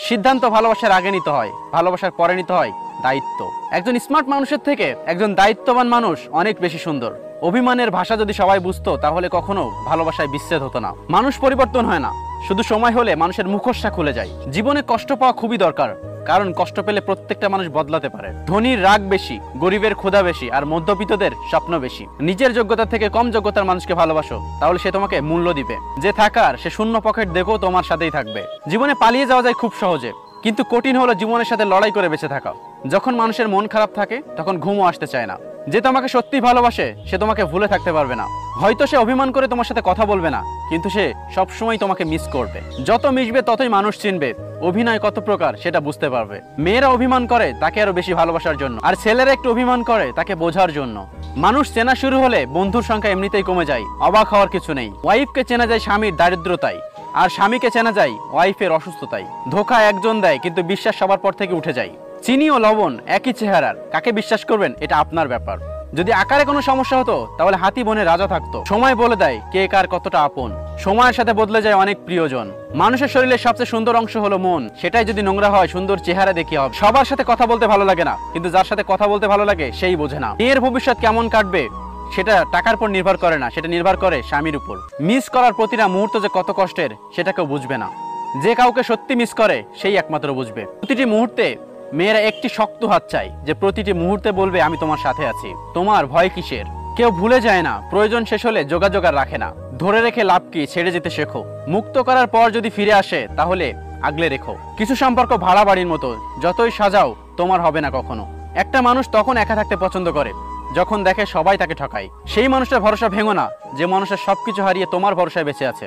সিদ্ধান্ত ভালোবাসার আগে নিতে হয়, ভালোবাসার পরে নিতে হয় দায়িত্ব। একজন স্মার্ট মানুষের থেকে একজন দায়িত্ববান মানুষ অনেক বেশি সুন্দর। অভিমানের ভাষা যদি সবাই বুঝতো তাহলে কখনো ভালোবাসায় বিচ্ছেদ হতো না। মানুষ পরিবর্তন হয় না, শুধু সময় হলে মানুষের মুখোশটা খুলে যায়। জীবনে কষ্ট পাওয়া খুবই দরকার, কারণ কষ্ট পেলে প্রত্যেকটা মানুষ বদলাতে পারে। ধনীর রাগ বেশি, গরিবের ক্ষুধা বেশি, আর মধ্যবিত্তদের স্বপ্ন বেশি। নিজের যোগ্যতা থেকে কম যোগ্যতার মানুষকে ভালোবাসো, তাহলে সে তোমাকে মূল্য দিবে। যে থাকার সে শূন্য পকেট দেখো তোমার সাথেই থাকবে। জীবনে পালিয়ে যাওয়া যায় খুব সহজে, কিন্তু কঠিন হলো জীবনের সাথে লড়াই করে বেঁচে থাকা। যখন মানুষের মন খারাপ থাকে তখন ঘুমও আসতে চায় না। যে তোমাকে সত্যি ভালোবাসে সে তোমাকে ভুলে থাকতে পারবে না। হয়তো সে অভিমান করে তোমার সাথে কথা বলবে না, কিন্তু সে সবসময় তোমাকে মিস করবে। যত মিশবে ততই মানুষ চিনবে অভিনয় কত প্রকার সেটা বুঝতে পারবে। মেয়েরা অভিমান করে তাকে আরো বেশি ভালোবাসার জন্য, আর ছেলেরা একটু অভিমান করে তাকে বোঝার জন্য। মানুষ চেনা শুরু হলে বন্ধুর সংখ্যা এমনিতেই কমে যায়, অবাক হওয়ার কিছু নেই। ওয়াইফকে চেনা যায় স্বামীর দারিদ্রতায়, আর স্বামীকে চেনা যায় ওয়াইফের অসুস্থতায়। ধোঁকা একজন দেয়, কিন্তু বিশ্বাস সবার পর থেকে উঠে যায়। চিনি ও লবণ একই চেহারার, কাকে বিশ্বাস করবেন এটা আপনার ব্যাপার। যদি আকারে কোনো সমস্যা হতো তাহলে হাতি বনে রাজা থাকতো। সময় বলে দেয় কে কার কতটা আপন। সময়ের সাথে বদলে যায় অনেক প্রিয়জন। মানুষের শরীরের সবচেয়ে সুন্দর অংশ হলো মন, সেটাই যদি নোংরা হয় সুন্দর চেহারা দেখি হবে। সবার সাথে কথা বলতে ভালো লাগে না, কিন্তু যার সাথে কথা বলতে ভালো লাগে সেই বোঝে না। মেয়ের ভবিষ্যৎ কেমন কাটবে সেটা টাকার উপর নির্ভর করে না, সেটা নির্ভর করে স্বামীর উপর। মিস করার প্রতিটা মুহূর্ত যে কত কষ্টের সেটা কেউ বুঝবে না। যে কাউকে সত্যি মিস করে সেই একমাত্র বুঝবে। প্রতিটি মুহূর্তে মেয়েরা একটি শক্ত হাত চাই, যে প্রতিটি মুহূর্তে বলবে আমি তোমার সাথে আছি। তোমার ভয় কিসের? কেউ ভুলে যায় না, প্রয়োজন শেষ হলে যোগাযোগ আর রাখে না। ধরে রেখে লাভ কি, ছেড়ে যেতে শেখো। মুক্ত করার পর যদি ফিরে আসে তাহলে আগলে রেখো। কিছু সম্পর্ক ভাড়া বাড়ির মতো, যতই সাজাও তোমার হবে না কখনো। একটা মানুষ তখন একা থাকতে পছন্দ করে যখন দেখে সবাই তাকে ঠকায়। সেই মানুষটার ভরসা ভেঙো না, যে মানুষের সবকিছু হারিয়ে তোমার ভরসায় বেঁচে আছে।